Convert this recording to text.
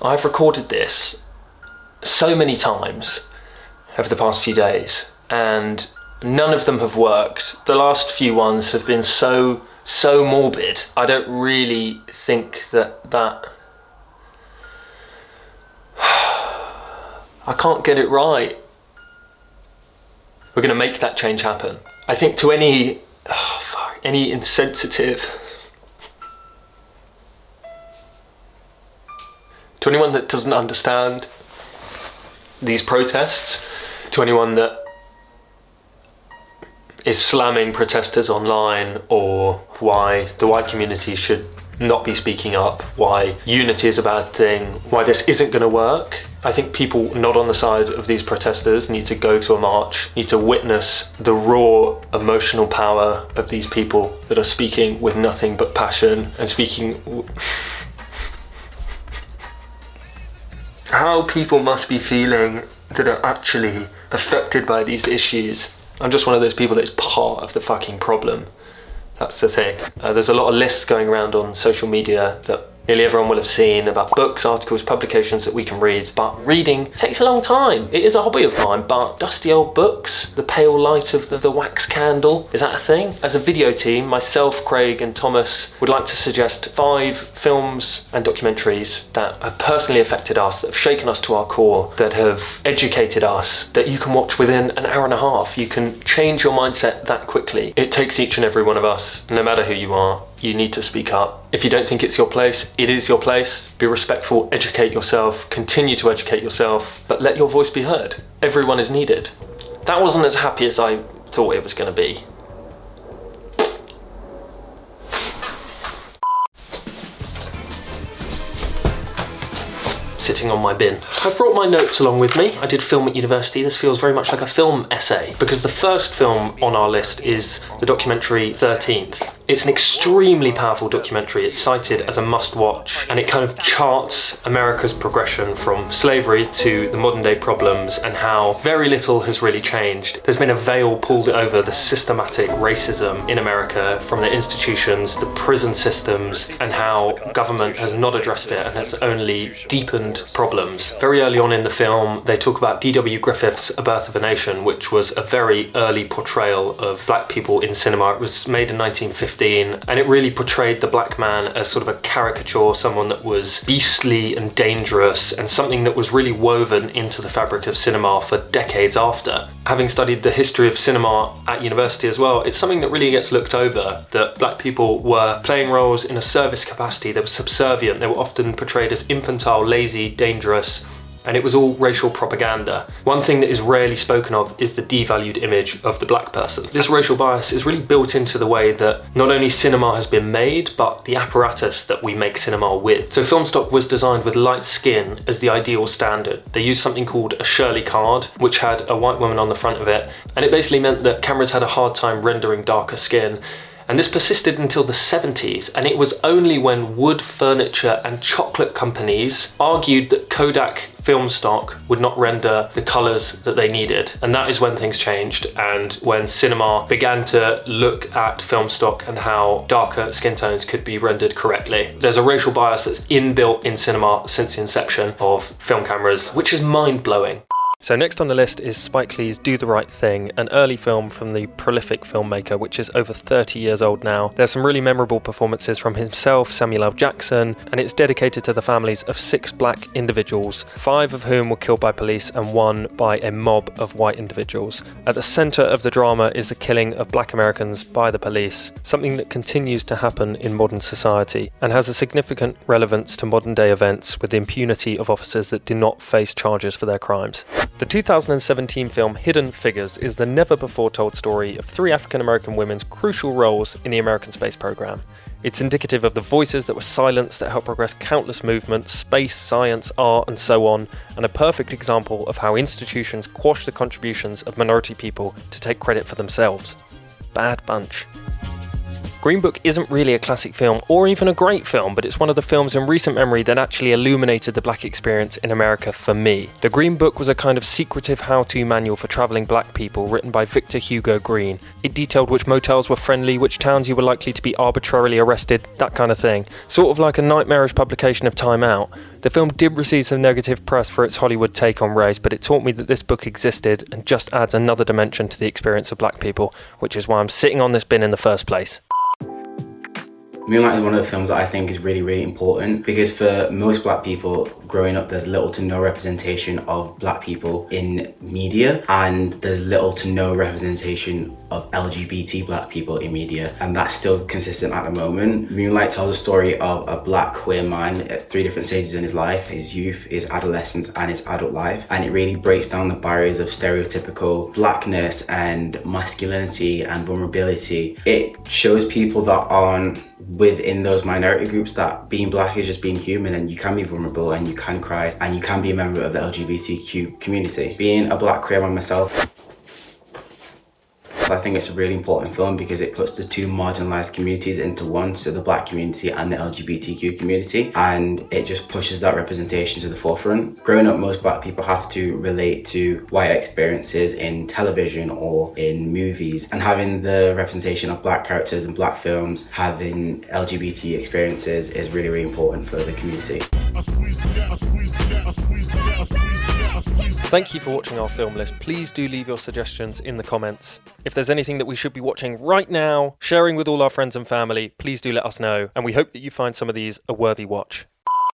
I've recorded this so many times over the past few days, and none of them have worked. The last few ones have been so morbid. I don't really think that I can't get it right. We're gonna make that change happen. I think to any insensitive, to anyone that doesn't understand these protests, to anyone that is slamming protesters online, or why the white community should not be speaking up, why unity is a bad thing, why this isn't going to work. I think people not on the side of these protesters need to go to a march, need to witness the raw emotional power of these people that are speaking with nothing but passion and speaking how people must be feeling that are actually affected by these issues. I'm just one of those people that's part of the fucking problem. That's the thing. There's a lot of lists going around on social media that nearly everyone will have seen about books, articles, publications that we can read, but reading takes a long time. It is a hobby of mine, but dusty old books, the pale light of the wax candle, is that a thing? As a video team, myself, Craig and Thomas would like to suggest 5 films and documentaries that have personally affected us, that have shaken us to our core, that have educated us, that you can watch within an hour and a half. You can change your mindset that quickly. It takes each and every one of us, no matter who you are. You need to speak up. If you don't think it's your place, it is your place. Be respectful, educate yourself, continue to educate yourself, but let your voice be heard. Everyone is needed. That wasn't as happy as I thought it was going to be. Sitting on my bin. I've brought my notes along with me. I did film at university. This feels very much like a film essay, because the first film on our list is the documentary 13th. It's an extremely powerful documentary. It's cited as a must-watch, and it kind of charts America's progression from slavery to the modern day problems and how very little has really changed. There's been a veil pulled over the systematic racism in America from the institutions, the prison systems, and how government has not addressed it and has only deepened problems. Very early on in the film, they talk about D.W. Griffith's A Birth of a Nation, which was a very early portrayal of black people in cinema. It was made in 1915, and it really portrayed the black man as sort of a caricature, someone that was beastly and dangerous, and something that was really woven into the fabric of cinema for decades after. Having studied the history of cinema at university as well, it's something that really gets looked over, that black people were playing roles in a service capacity. They were subservient. They were often portrayed as infantile, lazy, dangerous, and it was all racial propaganda. One thing that is rarely spoken of is the devalued image of the black person. This racial bias is really built into the way that not only cinema has been made, but the apparatus that we make cinema with. So film stock was designed with light skin as the ideal standard. They used something called a Shirley card, which had a white woman on the front of it, and it basically meant that cameras had a hard time rendering darker skin. And this persisted until the 70s, and it was only when wood, furniture and chocolate companies argued that Kodak film stock would not render the colours that they needed. And that is when things changed, and when cinema began to look at film stock and how darker skin tones could be rendered correctly. There's a racial bias that's inbuilt in cinema since the inception of film cameras, which is mind-blowing. So next on the list is Spike Lee's Do the Right Thing, an early film from the prolific filmmaker, which is over 30 years old now. There's some really memorable performances from himself, Samuel L. Jackson, and it's dedicated to the families of 6 black individuals, 5 of whom were killed by police and 1 by a mob of white individuals. At the centre of the drama is the killing of black Americans by the police, something that continues to happen in modern society and has a significant relevance to modern day events with the impunity of officers that do not face charges for their crimes. The 2017 film Hidden Figures is the never-before-told story of 3 African-American women's crucial roles in the American space program. It's indicative of the voices that were silenced that helped progress countless movements, space, science, art, and so on, and a perfect example of how institutions quash the contributions of minority people to take credit for themselves. Bad bunch. Green Book isn't really a classic film or even a great film, but it's one of the films in recent memory that actually illuminated the black experience in America for me. The Green Book was a kind of secretive how-to manual for travelling black people written by Victor Hugo Green. It detailed which motels were friendly, which towns you were likely to be arbitrarily arrested, that kind of thing. Sort of like a nightmarish publication of Time Out. The film did receive some negative press for its Hollywood take on race, but it taught me that this book existed and just adds another dimension to the experience of black people, which is why I'm sitting on this bin in the first place. Moonlight is one of the films that I think is really, really important because for most black people growing up, there's little to no representation of black people in media, and there's little to no representation of LGBT black people in media, and that's still consistent at the moment. Moonlight tells a story of a black queer man at 3 different stages in his life: his youth, his adolescence, and his adult life, and it really breaks down the barriers of stereotypical blackness and masculinity and vulnerability. It shows people that aren't within those minority groups that being black is just being human, and you can be vulnerable and you can cry and you can be a member of the LGBTQ community. Being a black queer man myself, I think it's a really important film because it puts the 2 marginalized communities into one, so the black community and the LGBTQ community, and it just pushes that representation to the forefront. Growing up, most black people have to relate to white experiences in television or in movies, and having the representation of black characters in black films, having LGBT experiences is really, really important for the community. Thank you for watching our film list. Please do leave your suggestions in the comments. If there's anything that we should be watching right now, sharing with all our friends and family, please do let us know. And we hope that you find some of these a worthy watch.